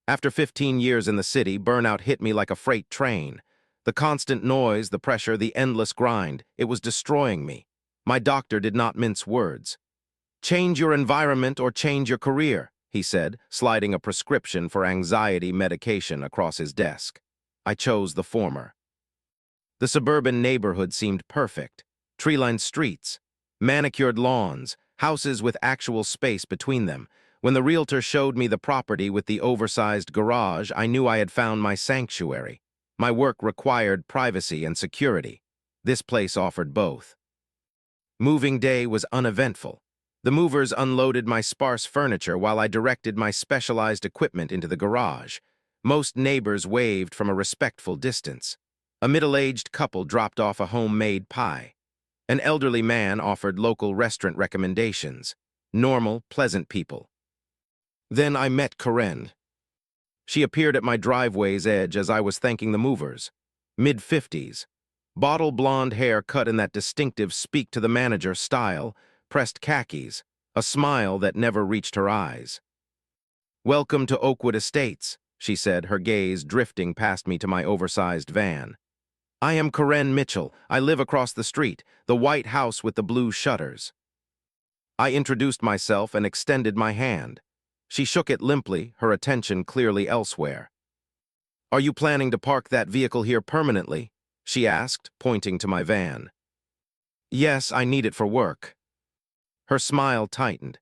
After 15 years in the city, burnout hit me like a freight train. The constant noise, the pressure, the endless grind, it was destroying me. My doctor did not mince words. "Change your environment or change your career," he said, sliding a prescription for anxiety medication across his desk. I chose the former. The suburban neighborhood seemed perfect. Tree-lined streets, manicured lawns, houses with actual space between them. When the realtor showed me the property with the oversized garage, I knew I had found my sanctuary. My work required privacy and security. This place offered both. Moving day was uneventful. The movers unloaded my sparse furniture while I directed my specialized equipment into the garage. Most neighbors waved from a respectful distance. A middle-aged couple dropped off a homemade pie. An elderly man offered local restaurant recommendations. Normal, pleasant people. Then I met Karen. She appeared at my driveway's edge as I was thanking the movers. Mid-50s. Bottle blonde hair cut in that distinctive speak-to-the-manager style, pressed khakis, a smile that never reached her eyes. "Welcome to Oakwood Estates," she said, her gaze drifting past me to my oversized van. "I am Karen Mitchell. I live across the street, the white house with the blue shutters." I introduced myself and extended my hand. She shook it limply, her attention clearly elsewhere. "Are you planning to park that vehicle here permanently?" she asked, pointing to my van. "Yes, I need it for work." Her smile tightened.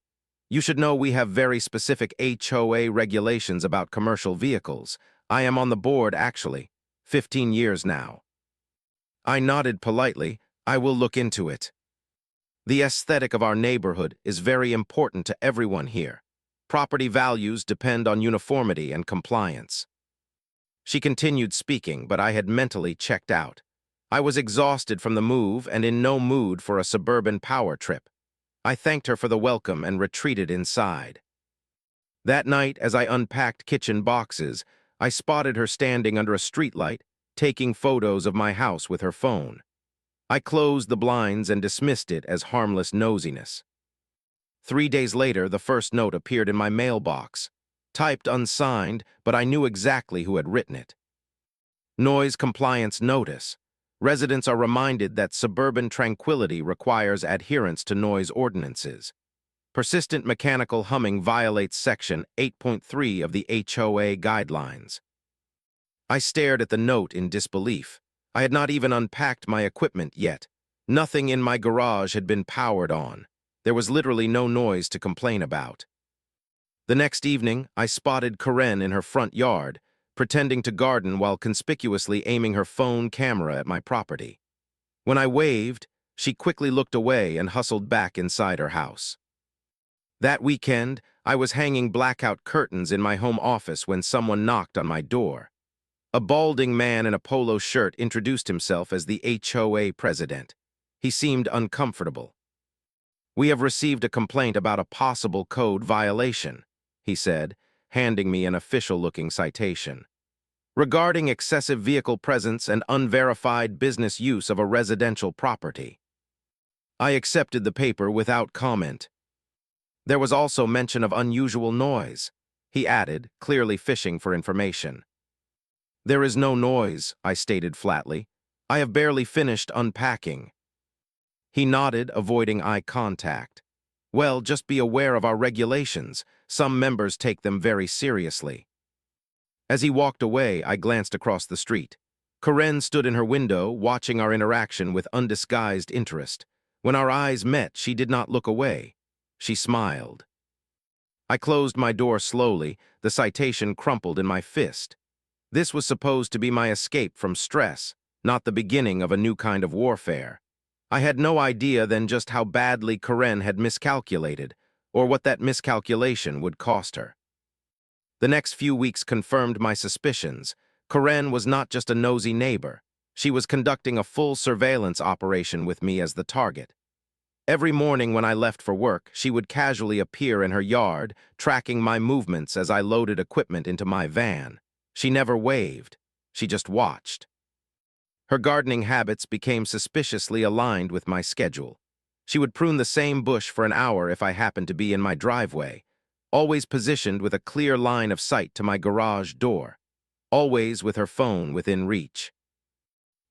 "You should know we have very specific HOA regulations about commercial vehicles. I am on the board, actually. 15 years now." I nodded politely. "I will look into it." The aesthetic of our neighborhood is very important to everyone here. Property values depend on uniformity and compliance. She continued speaking, but I had mentally checked out. I was exhausted from the move and in no mood for a suburban power trip. I thanked her for the welcome and retreated inside. That night, as I unpacked kitchen boxes, I spotted her standing under a streetlight, taking photos of my house with her phone. I closed the blinds and dismissed it as harmless nosiness. 3 days later, the first note appeared in my mailbox. Typed unsigned, but I knew exactly who had written it. Noise compliance notice. Residents are reminded that suburban tranquility requires adherence to noise ordinances. Persistent mechanical humming violates Section 8.3 of the HOA guidelines. I stared at the note in disbelief. I had not even unpacked my equipment yet. Nothing in my garage had been powered on. There was literally no noise to complain about. The next evening, I spotted Karen in her front yard, pretending to garden while conspicuously aiming her phone camera at my property. When I waved, she quickly looked away and hustled back inside her house. That weekend, I was hanging blackout curtains in my home office when someone knocked on my door. A balding man in a polo shirt introduced himself as the HOA president. He seemed uncomfortable. "We have received a complaint about a possible code violation," he said, handing me an official-looking citation. "Regarding excessive vehicle presence and unverified business use of a residential property." I accepted the paper without comment. "There was also mention of unusual noise," he added, clearly fishing for information. "There is no noise," I stated flatly. "I have barely finished unpacking." He nodded, avoiding eye contact. "Well, just be aware of our regulations. Some members take them very seriously." As he walked away, I glanced across the street. Karen stood in her window, watching our interaction with undisguised interest. When our eyes met, she did not look away. She smiled. I closed my door slowly, the citation crumpled in my fist. This was supposed to be my escape from stress, not the beginning of a new kind of warfare. I had no idea then just how badly Karen had miscalculated, or what that miscalculation would cost her. The next few weeks confirmed my suspicions. Karen was not just a nosy neighbor. She was conducting a full surveillance operation with me as the target. Every morning when I left for work, she would casually appear in her yard, tracking my movements as I loaded equipment into my van. She never waved. She just watched. Her gardening habits became suspiciously aligned with my schedule. She would prune the same bush for an hour if I happened to be in my driveway. always positioned with a clear line of sight to my garage door, always with her phone within reach.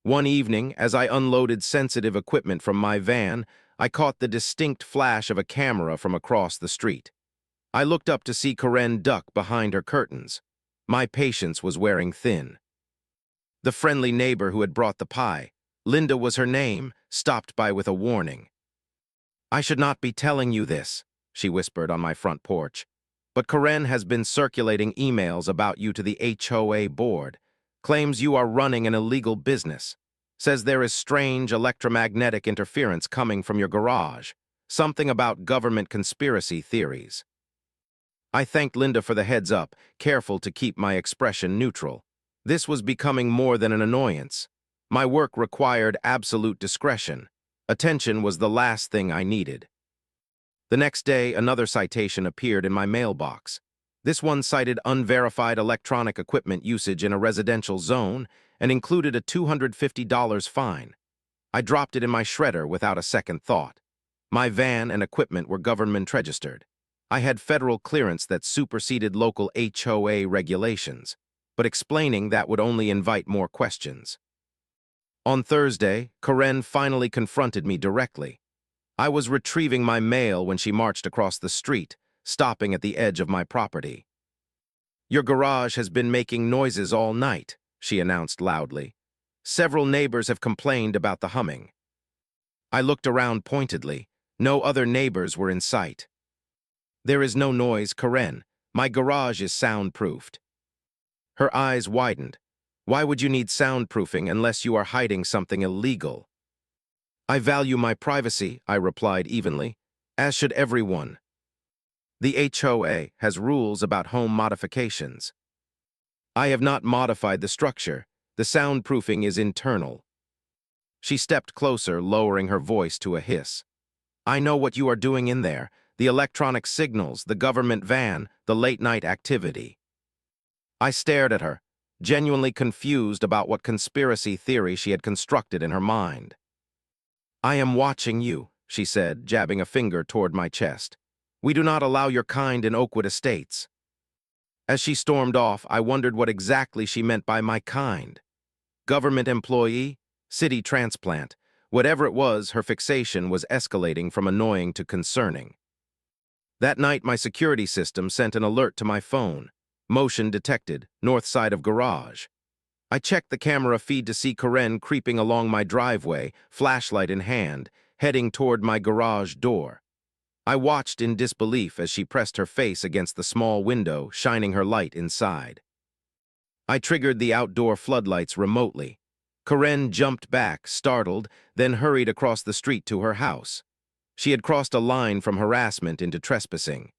One evening, as I unloaded sensitive equipment from my van, I caught the distinct flash of a camera from across the street. I looked up to see Karen duck behind her curtains. My patience was wearing thin. The friendly neighbor who had brought the pie, Linda was her name, stopped by with a warning. "I should not be telling you this," she whispered on my front porch, "but Karen has been circulating emails about you to the HOA board, claims you are running an illegal business, says there is strange electromagnetic interference coming from your garage, something about government conspiracy theories." I thanked Linda for the heads up, careful to keep my expression neutral. This was becoming more than an annoyance. My work required absolute discretion. Attention was the last thing I needed. The next day, another citation appeared in my mailbox. This one cited unverified electronic equipment usage in a residential zone and included a $250 fine. I dropped it in my shredder without a second thought. My van and equipment were government registered. I had federal clearance that superseded local HOA regulations, but explaining that would only invite more questions. On Thursday, Karen finally confronted me directly. I was retrieving my mail when she marched across the street, stopping at the edge of my property. "Your garage has been making noises all night," she announced loudly. "Several neighbors have complained about the humming." I looked around pointedly. No other neighbors were in sight. "There is no noise, Karen. My garage is soundproofed." Her eyes widened. "Why would you need soundproofing unless you are hiding something illegal?" "I value my privacy," I replied evenly, "as should everyone. The HOA has rules about home modifications. I have not modified the structure. The soundproofing is internal." She stepped closer, lowering her voice to a hiss. "I know what you are doing in there. The electronic signals, the government van, the late-night activity." I stared at her, genuinely confused about what conspiracy theory she had constructed in her mind. "I am watching you," she said, jabbing a finger toward my chest. "We do not allow your kind in Oakwood Estates." As she stormed off, I wondered what exactly she meant by my kind. Government employee? City transplant? Whatever it was, her fixation was escalating from annoying to concerning. That night, my security system sent an alert to my phone. Motion detected, north side of garage. I checked the camera feed to see Karen creeping along my driveway, flashlight in hand, heading toward my garage door. I watched in disbelief as she pressed her face against the small window, shining her light inside. I triggered the outdoor floodlights remotely. Karen jumped back, startled, then hurried across the street to her house. She had crossed a line from harassment into trespassing.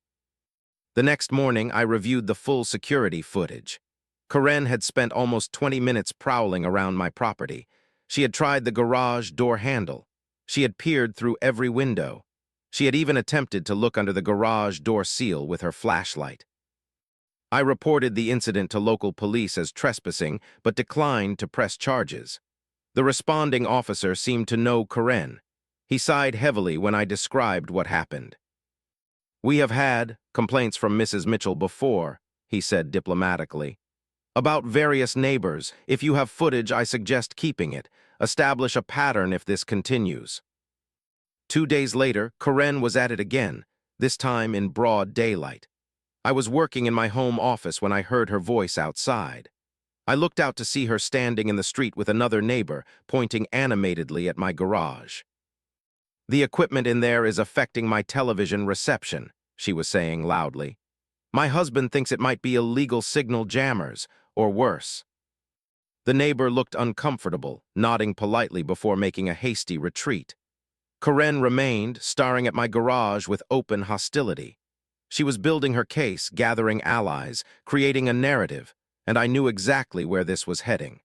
The next morning, I reviewed the full security footage. Karen had spent almost 20 minutes prowling around my property. She had tried the garage door handle. She had peered through every window. She had even attempted to look under the garage door seal with her flashlight. I reported the incident to local police as trespassing, but declined to press charges. The responding officer seemed to know Karen. He sighed heavily when I described what happened. "We have had complaints from Mrs. Mitchell before," he said diplomatically. "About various neighbors. If you have footage, I suggest keeping it. Establish a pattern if this continues." 2 days later, Karen was at it again, this time in broad daylight. I was working in my home office when I heard her voice outside. I looked out to see her standing in the street with another neighbor, pointing animatedly at my garage. "The equipment in there is affecting my television reception," she was saying loudly. "My husband thinks it might be illegal signal jammers, or worse." The neighbor looked uncomfortable, nodding politely before making a hasty retreat. Karen remained, staring at my garage with open hostility. She was building her case, gathering allies, creating a narrative, and I knew exactly where this was heading.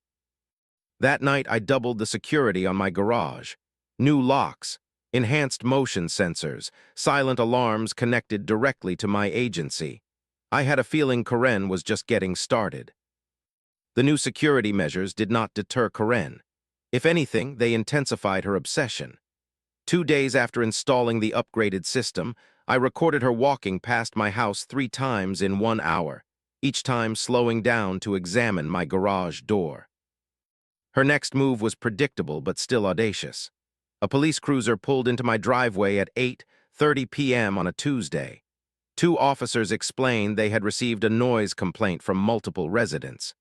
That night, I doubled the security on my garage. New locks, enhanced motion sensors, silent alarms connected directly to my agency. I had a feeling Karen was just getting started. The new security measures did not deter Karen. If anything, they intensified her obsession. 2 days after installing the upgraded system, I recorded her walking past my house 3 times in 1 hour, each time slowing down to examine my garage door. Her next move was predictable but still audacious. A police cruiser pulled into my driveway at 8:30 p.m. on a Tuesday. 2 officers explained they had received a noise complaint from multiple residents,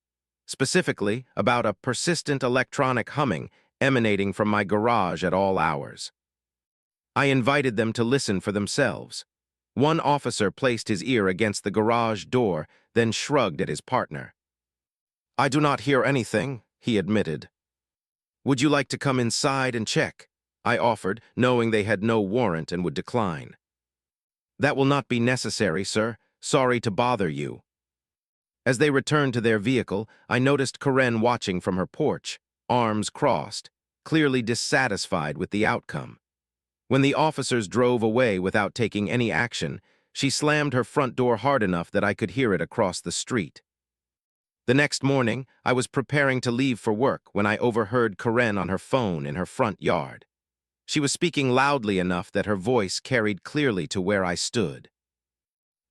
specifically about a persistent electronic humming emanating from my garage at all hours. I invited them to listen for themselves. One officer placed his ear against the garage door, then shrugged at his partner. "I do not hear anything," he admitted. "Would you like to come inside and check?" I offered, knowing they had no warrant and would decline. "That will not be necessary, sir. Sorry to bother you." As they returned to their vehicle, I noticed Karen watching from her porch, arms crossed, clearly dissatisfied with the outcome. When the officers drove away without taking any action, she slammed her front door hard enough that I could hear it across the street. The next morning, I was preparing to leave for work when I overheard Karen on her phone in her front yard. She was speaking loudly enough that her voice carried clearly to where I stood.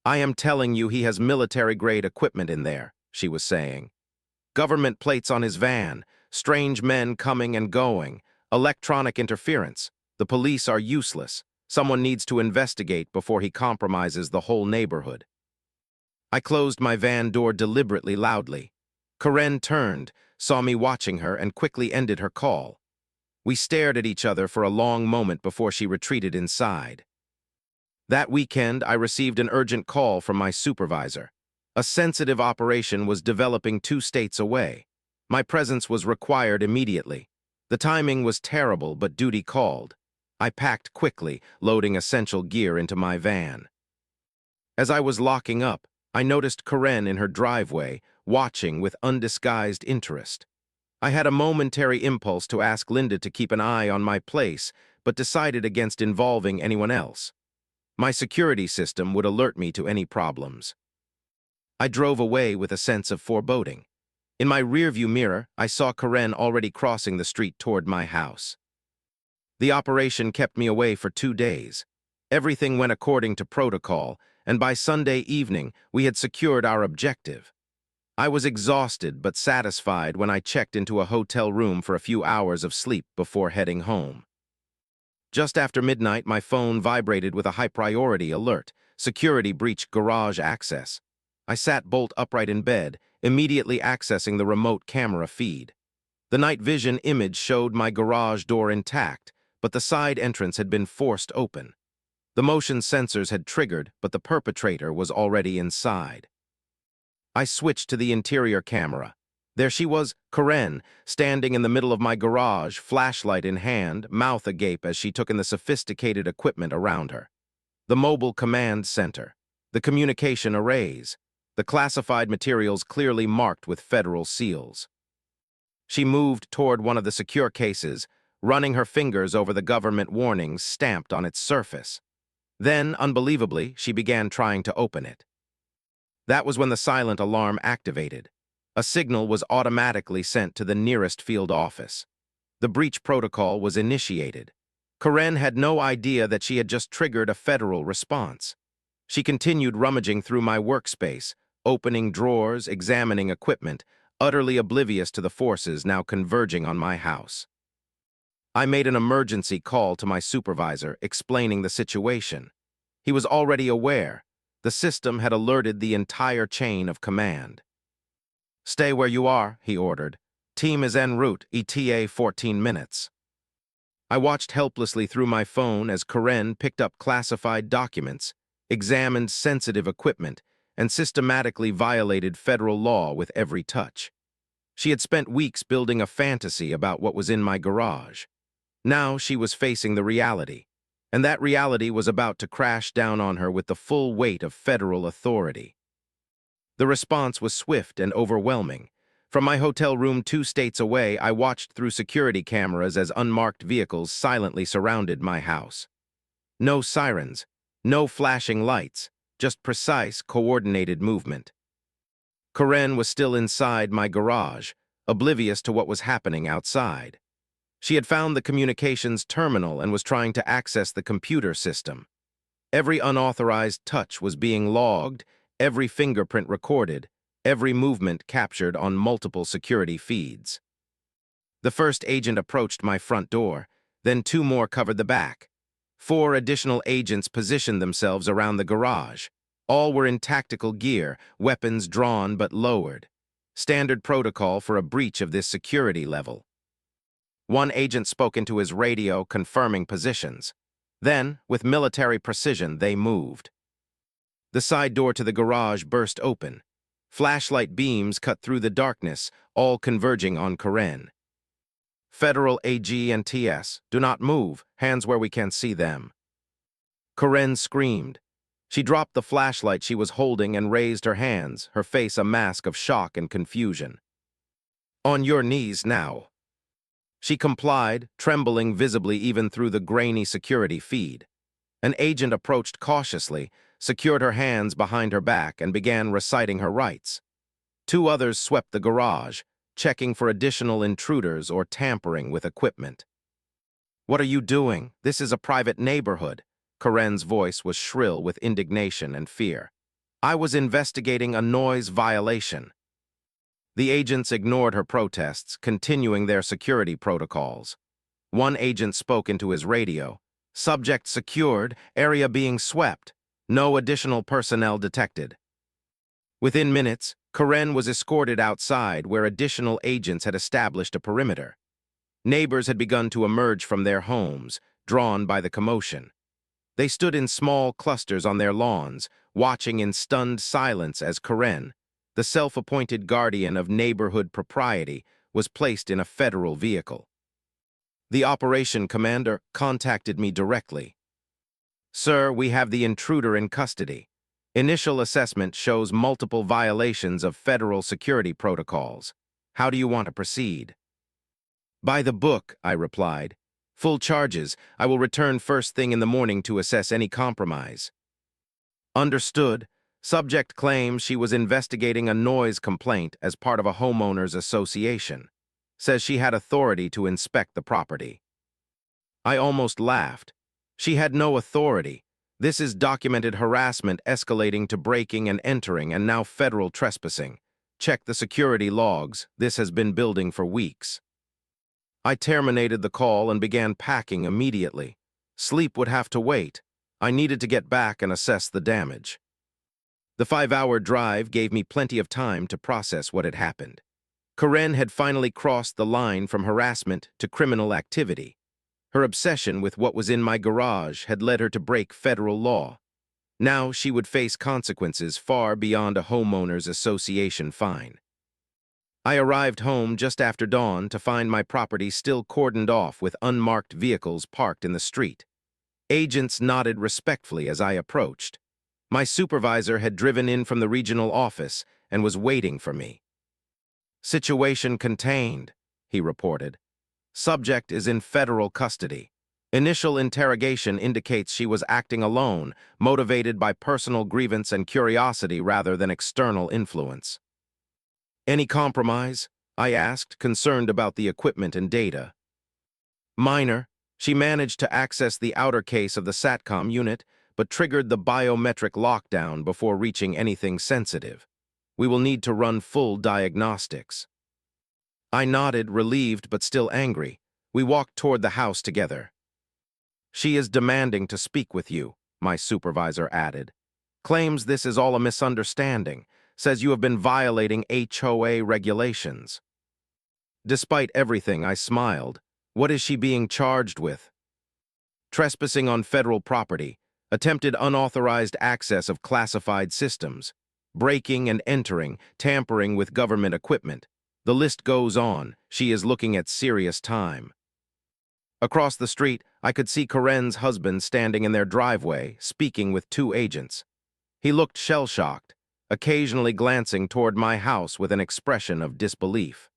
"I am telling you he has military-grade equipment in there," she was saying. "Government plates on his van, strange men coming and going, electronic interference. The police are useless. Someone needs to investigate before he compromises the whole neighborhood." I closed my van door deliberately loudly. Karen turned, saw me watching her, and quickly ended her call. We stared at each other for a long moment before she retreated inside. That weekend, I received an urgent call from my supervisor. A sensitive operation was developing 2 states away. My presence was required immediately. The timing was terrible, but duty called. I packed quickly, loading essential gear into my van. As I was locking up, I noticed Karen in her driveway, watching with undisguised interest. I had a momentary impulse to ask Linda to keep an eye on my place, but decided against involving anyone else. My security system would alert me to any problems. I drove away with a sense of foreboding. In my rearview mirror, I saw Karen already crossing the street toward my house. The operation kept me away for 2 days. Everything went according to protocol, and by Sunday evening, we had secured our objective. I was exhausted but satisfied when I checked into a hotel room for a few hours of sleep before heading home. Just after midnight, my phone vibrated with a high-priority alert: security breach garage access. I sat bolt upright in bed, immediately accessing the remote camera feed. The night vision image showed my garage door intact, but the side entrance had been forced open. The motion sensors had triggered, but the perpetrator was already inside. I switched to the interior camera. There she was, Karen, standing in the middle of my garage, flashlight in hand, mouth agape as she took in the sophisticated equipment around her. The mobile command center, the communication arrays, the classified materials clearly marked with federal seals. She moved toward one of the secure cases, running her fingers over the government warnings stamped on its surface. Then, unbelievably, she began trying to open it. That was when the silent alarm activated. A signal was automatically sent to the nearest field office. The breach protocol was initiated. Karen had no idea that she had just triggered a federal response. She continued rummaging through my workspace, opening drawers, examining equipment, utterly oblivious to the forces now converging on my house. I made an emergency call to my supervisor, explaining the situation. He was already aware. The system had alerted the entire chain of command. "Stay where you are," he ordered. "Team is en route, ETA 14 minutes. I watched helplessly through my phone as Karen picked up classified documents, examined sensitive equipment, and systematically violated federal law with every touch. She had spent weeks building a fantasy about what was in my garage. Now she was facing the reality, and that reality was about to crash down on her with the full weight of federal authority. The response was swift and overwhelming. From my hotel room 2 states away, I watched through security cameras as unmarked vehicles silently surrounded my house. No sirens, no flashing lights, just precise, coordinated movement. Karen was still inside my garage, oblivious to what was happening outside. She had found the communications terminal and was trying to access the computer system. Every unauthorized touch was being logged, every fingerprint recorded, every movement captured on multiple security feeds. The first agent approached my front door, then two more covered the back. Four additional agents positioned themselves around the garage. All were in tactical gear, weapons drawn but lowered. Standard protocol for a breach of this security level. One agent spoke into his radio, confirming positions. Then, with military precision, they moved. The side door to the garage burst open. Flashlight beams cut through the darkness, all converging on Karen. Federal AG and TS, do not move, hands where we can't see them. Karen screamed. She dropped the flashlight she was holding and raised her hands, her face a mask of shock and confusion. On your knees now. She complied, trembling visibly even through the grainy security feed. An agent approached cautiously, secured her hands behind her back, and began reciting her rights. Two others swept the garage, checking for additional intruders or tampering with equipment. What are you doing? This is a private neighborhood. Karen's voice was shrill with indignation and fear. I was investigating a noise violation. The agents ignored her protests, continuing their security protocols. One agent spoke into his radio. Subject secured, area being swept. No additional personnel detected. Within minutes, Karen was escorted outside where additional agents had established a perimeter. Neighbors had begun to emerge from their homes, drawn by the commotion. They stood in small clusters on their lawns, watching in stunned silence as Karen, the self-appointed guardian of neighborhood propriety, was placed in a federal vehicle. The operation commander contacted me directly. Sir, we have the intruder in custody. Initial assessment shows multiple violations of federal security protocols. How do you want to proceed? By the book, I replied. Full charges. I will return first thing in the morning to assess any compromise. Understood. Subject claims she was investigating a noise complaint as part of a homeowners association. Says she had authority to inspect the property. I almost laughed. She had no authority. This is documented harassment escalating to breaking and entering and now federal trespassing. Check the security logs. This has been building for weeks. I terminated the call and began packing immediately. Sleep would have to wait. I needed to get back and assess the damage. The 5-hour drive gave me plenty of time to process what had happened. Karen had finally crossed the line from harassment to criminal activity. Her obsession with what was in my garage had led her to break federal law. Now she would face consequences far beyond a homeowners association fine. I arrived home just after dawn to find my property still cordoned off with unmarked vehicles parked in the street. Agents nodded respectfully as I approached. My supervisor had driven in from the regional office and was waiting for me. Situation contained, he reported. Subject is in federal custody. Initial interrogation indicates she was acting alone, motivated by personal grievance and curiosity rather than external influence. Any compromise? I asked, concerned about the equipment and data. Minor. She managed to access the outer case of the SATCOM unit, but triggered the biometric lockdown before reaching anything sensitive. We will need to run full diagnostics. I nodded, relieved but still angry. We walked toward the house together. She is demanding to speak with you, my supervisor added. Claims this is all a misunderstanding, says you have been violating HOA regulations. Despite everything, I smiled. What is she being charged with? Trespassing on federal property, attempted unauthorized access of classified systems, breaking and entering, tampering with government equipment. The list goes on. She is looking at serious time. Across the street, I could see Karen's husband standing in their driveway, speaking with two agents. He looked shell-shocked, occasionally glancing toward my house with an expression of disbelief.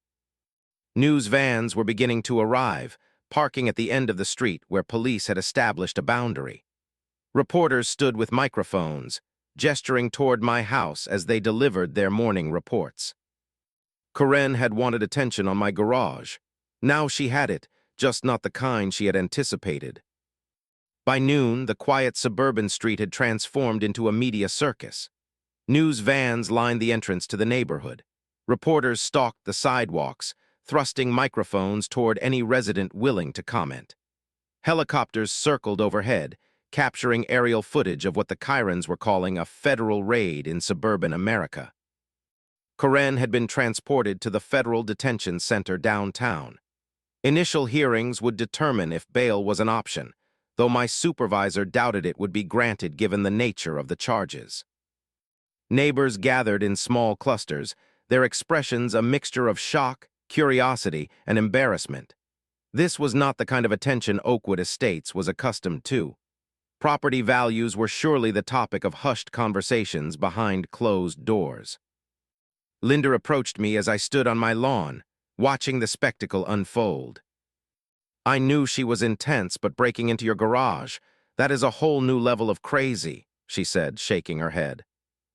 News vans were beginning to arrive, parking at the end of the street where police had established a boundary. Reporters stood with microphones, gesturing toward my house as they delivered their morning reports. Karen had wanted attention on my garage. Now she had it, just not the kind she had anticipated. By noon, the quiet suburban street had transformed into a media circus. News vans lined the entrance to the neighborhood. Reporters stalked the sidewalks, thrusting microphones toward any resident willing to comment. Helicopters circled overhead, capturing aerial footage of what the Chirons were calling a federal raid in suburban America. Karen had been transported to the federal detention center downtown. Initial hearings would determine if bail was an option, though my supervisor doubted it would be granted given the nature of the charges. Neighbors gathered in small clusters, their expressions a mixture of shock, curiosity, and embarrassment. This was not the kind of attention Oakwood Estates was accustomed to. Property values were surely the topic of hushed conversations behind closed doors. Linda approached me as I stood on my lawn, watching the spectacle unfold. "I knew she was intense, but breaking into your garage, that is a whole new level of crazy," she said, shaking her head.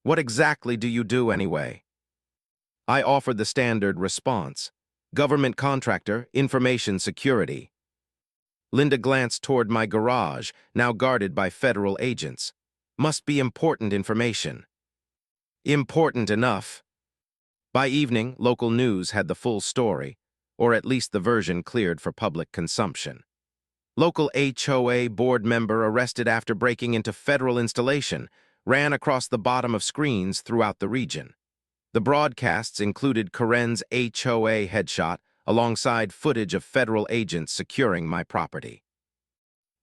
"What exactly do you do anyway?" I offered the standard response. "Government contractor, information security." Linda glanced toward my garage, now guarded by federal agents. "Must be important information." "Important enough." By evening, local news had the full story, or at least the version cleared for public consumption. Local HOA board member arrested after breaking into federal installation ran across the bottom of screens throughout the region. The broadcasts included Karen's HOA headshot alongside footage of federal agents securing my property.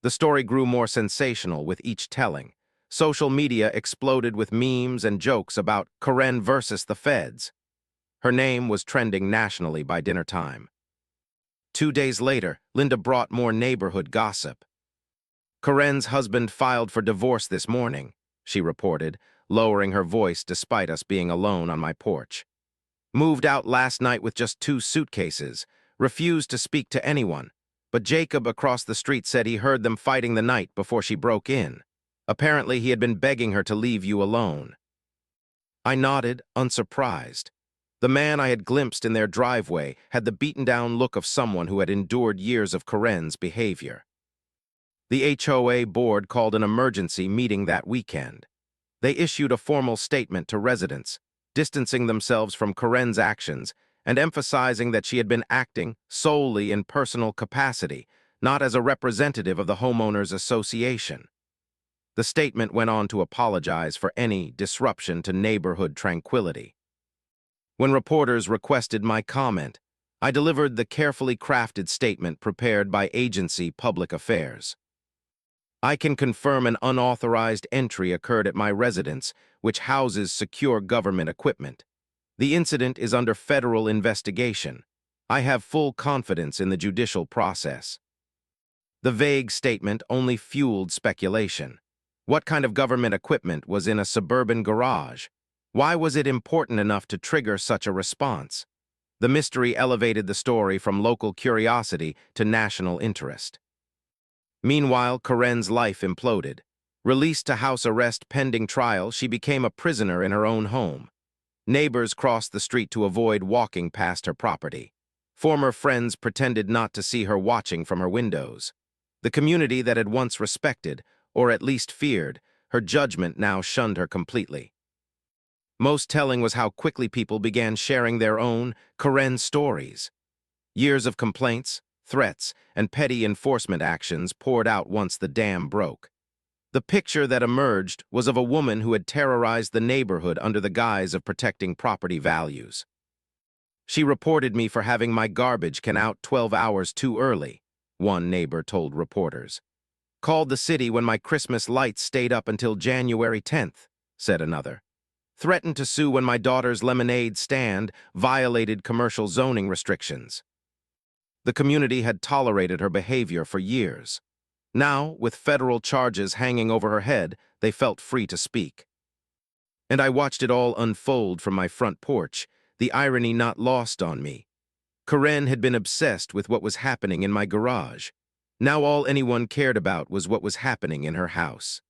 The story grew more sensational with each telling. Social media exploded with memes and jokes about Karen versus the feds. Her name was trending nationally by dinner time. 2 days later, Linda brought more neighborhood gossip. "Karen's husband filed for divorce this morning," she reported, lowering her voice despite us being alone on my porch. "Moved out last night with just 2 suitcases, refused to speak to anyone, but Jacob across the street said he heard them fighting the night before she broke in. Apparently he had been begging her to leave you alone." I nodded, unsurprised. The man I had glimpsed in their driveway had the beaten-down look of someone who had endured years of Karen's behavior. The HOA board called an emergency meeting that weekend. They issued a formal statement to residents, distancing themselves from Karen's actions and emphasizing that she had been acting solely in personal capacity, not as a representative of the homeowners association. The statement went on to apologize for any disruption to neighborhood tranquility. When reporters requested my comment, I delivered the carefully crafted statement prepared by Agency Public Affairs. "I can confirm an unauthorized entry occurred at my residence, which houses secure government equipment. The incident is under federal investigation. I have full confidence in the judicial process." The vague statement only fueled speculation. What kind of government equipment was in a suburban garage? Why was it important enough to trigger such a response? The mystery elevated the story from local curiosity to national interest. Meanwhile, Karen's life imploded. Released to house arrest pending trial, she became a prisoner in her own home. Neighbors crossed the street to avoid walking past her property. Former friends pretended not to see her watching from her windows. The community that had once respected, or at least feared, her judgment now shunned her completely. Most telling was how quickly people began sharing their own Karen stories. Years of complaints, threats, and petty enforcement actions poured out once the dam broke. The picture that emerged was of a woman who had terrorized the neighborhood under the guise of protecting property values. "She reported me for having my garbage can out 12 hours too early," one neighbor told reporters. "Called the city when my Christmas lights stayed up until January 10th, said another. "Threatened to sue when my daughter's lemonade stand violated commercial zoning restrictions." The community had tolerated her behavior for years. Now, with federal charges hanging over her head, they felt free to speak. And I watched it all unfold from my front porch, the irony not lost on me. Karen had been obsessed with what was happening in my garage. Now all anyone cared about was what was happening in her house.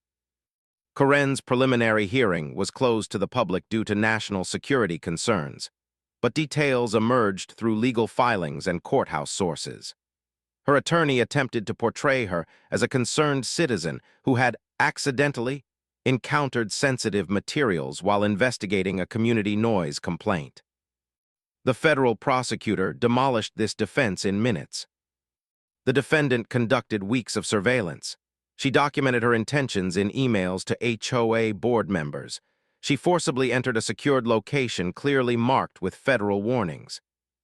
Karen's preliminary hearing was closed to the public due to national security concerns, but details emerged through legal filings and courthouse sources. Her attorney attempted to portray her as a concerned citizen who had accidentally encountered sensitive materials while investigating a community noise complaint. The federal prosecutor demolished this defense in minutes. The defendant conducted weeks of surveillance. She documented her intentions in emails to HOA board members. She forcibly entered a secured location clearly marked with federal warnings.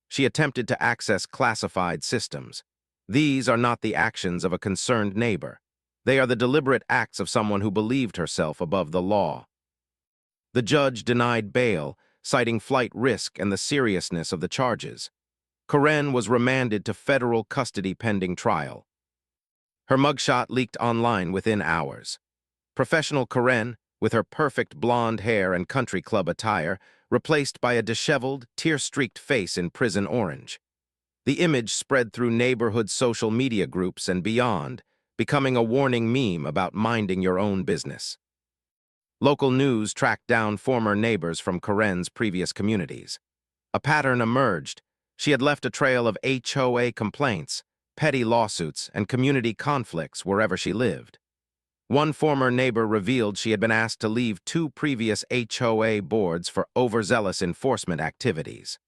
She attempted to access classified systems. These are not the actions of a concerned neighbor. They are the deliberate acts of someone who believed herself above the law. The judge denied bail, citing flight risk and the seriousness of the charges. Karen was remanded to federal custody pending trial. Her mugshot leaked online within hours. Professional Karen, with her perfect blonde hair and country club attire, replaced by a disheveled, tear-streaked face in prison orange. The image spread through neighborhood social media groups and beyond, becoming a warning meme about minding your own business. Local news tracked down former neighbors from Karen's previous communities. A pattern emerged. She had left a trail of HOA complaints, petty lawsuits, and community conflicts wherever she lived. One former neighbor revealed she had been asked to leave 2 previous HOA boards for overzealous enforcement activities.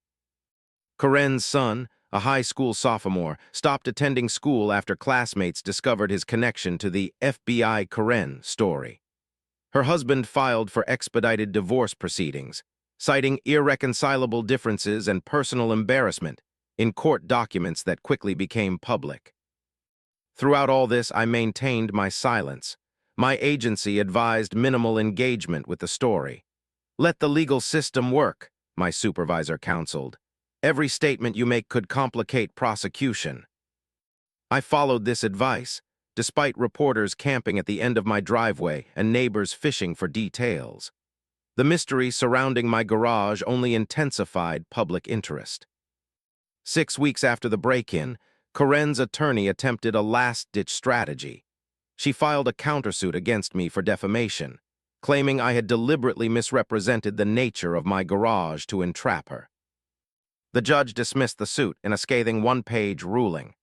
Karen's son, a high school sophomore, stopped attending school after classmates discovered his connection to the FBI Karen story. Her husband filed for expedited divorce proceedings, citing irreconcilable differences and personal embarrassment in court documents that quickly became public. Throughout all this, I maintained my silence. My agency advised minimal engagement with the story. "Let the legal system work," my supervisor counseled. "Every statement you make could complicate prosecution." I followed this advice, despite reporters camping at the end of my driveway and neighbors fishing for details. The mystery surrounding my garage only intensified public interest. 6 weeks after the break-in, Karen's attorney attempted a last-ditch strategy. She filed a countersuit against me for defamation, claiming I had deliberately misrepresented the nature of my garage to entrap her. The judge dismissed the suit in a scathing 1-page ruling.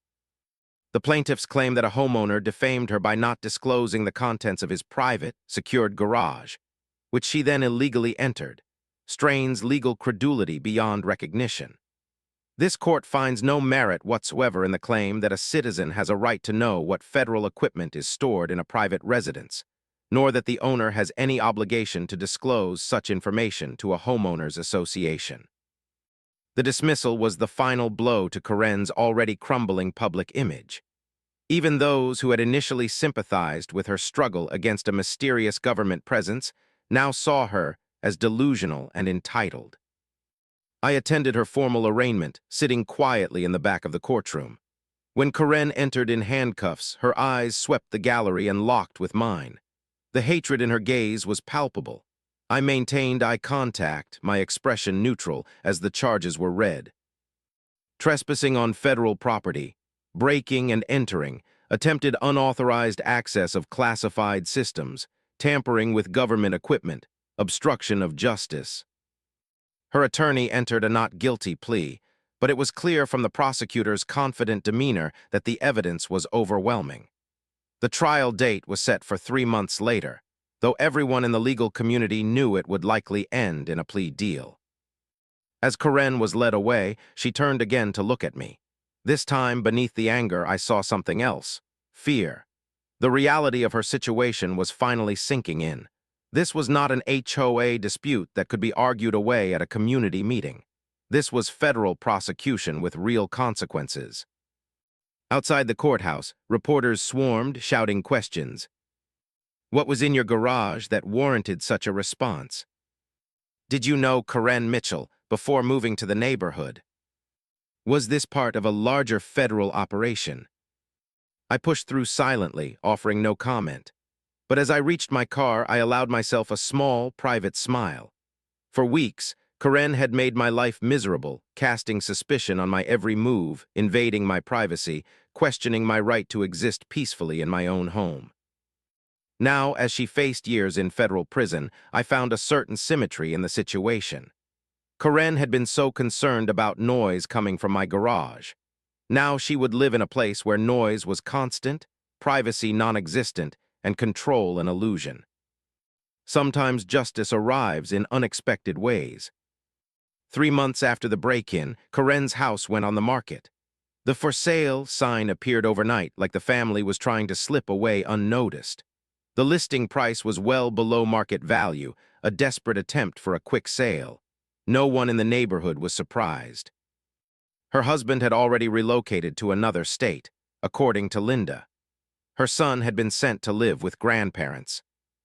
The plaintiffs claimed that a homeowner defamed her by not disclosing the contents of his private, secured garage, which she then illegally entered, strains legal credulity beyond recognition. This court finds no merit whatsoever in the claim that a citizen has a right to know what federal equipment is stored in a private residence, nor that the owner has any obligation to disclose such information to a homeowners association. The dismissal was the final blow to Karen's already crumbling public image. Even those who had initially sympathized with her struggle against a mysterious government presence now saw her as delusional and entitled. I attended her formal arraignment, sitting quietly in the back of the courtroom. When Karen entered in handcuffs, her eyes swept the gallery and locked with mine. The hatred in her gaze was palpable. I maintained eye contact, my expression neutral, as the charges were read. Trespassing on federal property, breaking and entering, attempted unauthorized access of classified systems, tampering with government equipment, obstruction of justice. Her attorney entered a not guilty plea, but it was clear from the prosecutor's confident demeanor that the evidence was overwhelming. The trial date was set for 3 months later, though everyone in the legal community knew it would likely end in a plea deal. As Karen was led away, she turned again to look at me. This time, beneath the anger, I saw something else: fear. The reality of her situation was finally sinking in. This was not an HOA dispute that could be argued away at a community meeting. This was federal prosecution with real consequences. Outside the courthouse, reporters swarmed, shouting questions. What was in your garage that warranted such a response? Did you know Karen Mitchell before moving to the neighborhood? Was this part of a larger federal operation? I pushed through silently, offering no comment. But as I reached my car, I allowed myself a small, private smile. For weeks, Karen had made my life miserable, casting suspicion on my every move, invading my privacy, questioning my right to exist peacefully in my own home. Now, as she faced years in federal prison, I found a certain symmetry in the situation. Karen had been so concerned about noise coming from my garage. Now she would live in a place where noise was constant, privacy non-existent, and control an illusion. Sometimes justice arrives in unexpected ways. 3 months after the break-in, Karen's house went on the market. The for sale sign appeared overnight, like the family was trying to slip away unnoticed. The listing price was well below market value, a desperate attempt for a quick sale. No one in the neighborhood was surprised. Her husband had already relocated to another state, according to Linda. Her son had been sent to live with grandparents.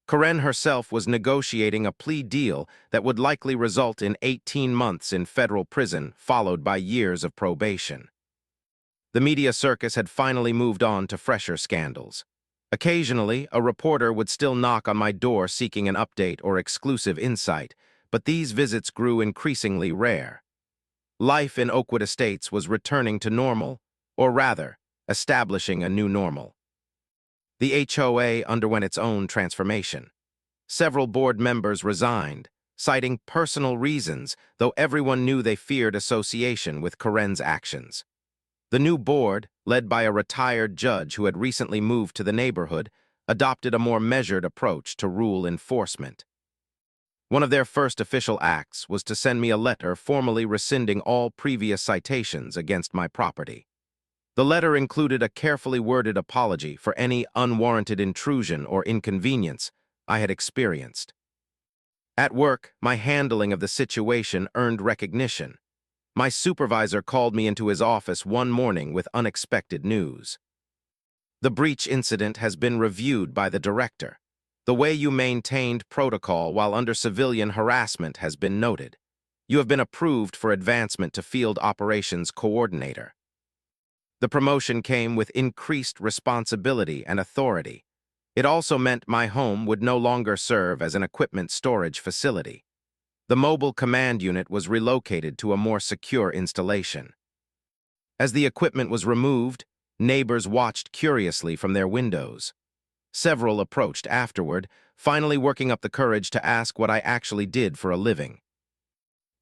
Karen herself was negotiating a plea deal that would likely result in 18 months in federal prison, followed by years of probation. The media circus had finally moved on to fresher scandals. Occasionally, a reporter would still knock on my door seeking an update or exclusive insight, but these visits grew increasingly rare. Life in Oakwood Estates was returning to normal, or rather, establishing a new normal. The HOA underwent its own transformation. Several board members resigned, citing personal reasons, though everyone knew they feared association with Karen's actions. The new board, led by a retired judge who had recently moved to the neighborhood, adopted a more measured approach to rule enforcement. One of their first official acts was to send me a letter formally rescinding all previous citations against my property. The letter included a carefully worded apology for any unwarranted intrusion or inconvenience I had experienced. At work, my handling of the situation earned recognition. My supervisor called me into his office one morning with unexpected news. The breach incident has been reviewed by the director. The way you maintained protocol while under civilian harassment has been noted. You have been approved for advancement to Field Operations Coordinator. The promotion came with increased responsibility and authority. It also meant my home would no longer serve as an equipment storage facility. The mobile command unit was relocated to a more secure installation. As the equipment was removed, neighbors watched curiously from their windows. Several approached afterward, finally working up the courage to ask what I actually did for a living.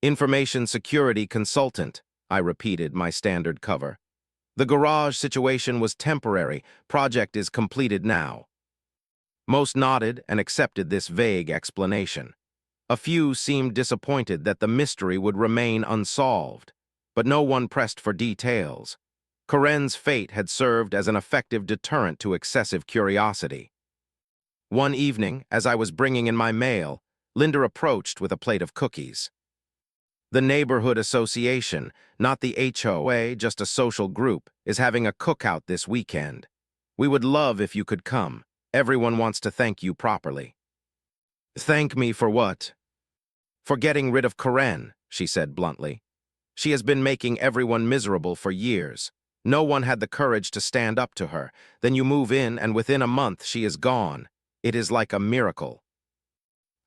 Information security consultant, I repeated my standard cover. The garage situation was temporary. Project is completed now. Most nodded and accepted this vague explanation. A few seemed disappointed that the mystery would remain unsolved, but no one pressed for details. Karen's fate had served as an effective deterrent to excessive curiosity. One evening, as I was bringing in my mail, Linda approached with a plate of cookies. The neighborhood association, not the HOA, just a social group, is having a cookout this weekend. We would love if you could come. Everyone wants to thank you properly. Thank me for what? For getting rid of Karen, she said bluntly. She has been making everyone miserable for years. No one had the courage to stand up to her. Then you move in, and within a month she is gone. It is like a miracle.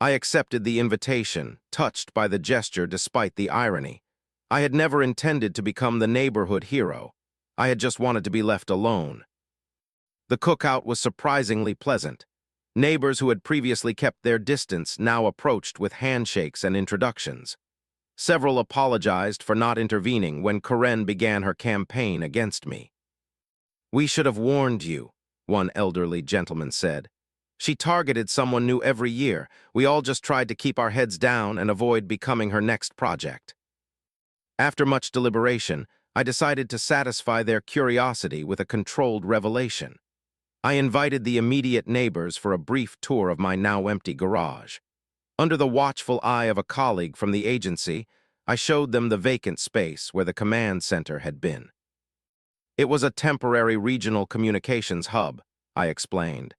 I accepted the invitation, touched by the gesture despite the irony. I had never intended to become the neighborhood hero. I had just wanted to be left alone. The cookout was surprisingly pleasant. Neighbors who had previously kept their distance now approached with handshakes and introductions. Several apologized for not intervening when Karen began her campaign against me. We should have warned you, one elderly gentleman said. She targeted someone new every year. We all just tried to keep our heads down and avoid becoming her next project. After much deliberation, I decided to satisfy their curiosity with a controlled revelation. I invited the immediate neighbors for a brief tour of my now empty garage. Under the watchful eye of a colleague from the agency, I showed them the vacant space where the command center had been. It was a temporary regional communications hub, I explained.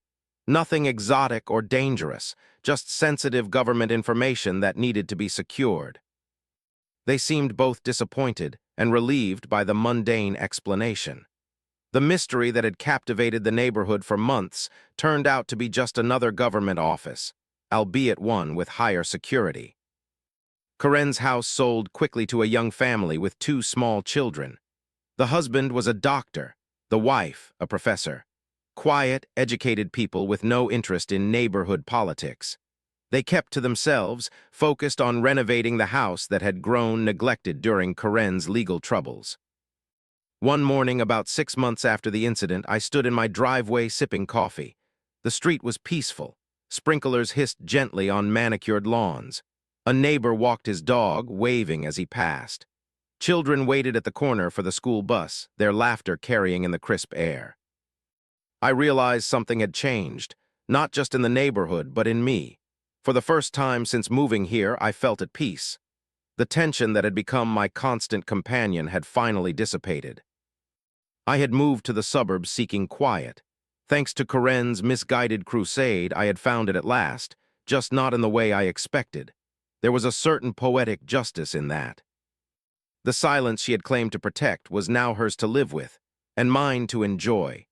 Nothing exotic or dangerous, just sensitive government information that needed to be secured. They seemed both disappointed and relieved by the mundane explanation. The mystery that had captivated the neighborhood for months turned out to be just another government office, albeit one with higher security. Karen's house sold quickly to a young family with 2 small children. The husband was a doctor, the wife a professor. Quiet, educated people with no interest in neighborhood politics. They kept to themselves, focused on renovating the house that had grown neglected during Karen's legal troubles. One morning, about 6 months after the incident, I stood in my driveway sipping coffee. The street was peaceful. Sprinklers hissed gently on manicured lawns. A neighbor walked his dog, waving as he passed. Children waited at the corner for the school bus, their laughter carrying in the crisp air. I realized something had changed, not just in the neighborhood, but in me. For the first time since moving here, I felt at peace. The tension that had become my constant companion had finally dissipated. I had moved to the suburbs seeking quiet. Thanks to Corinne's misguided crusade, I had found it at last, just not in the way I expected. There was a certain poetic justice in that. The silence she had claimed to protect was now hers to live with, and mine to enjoy.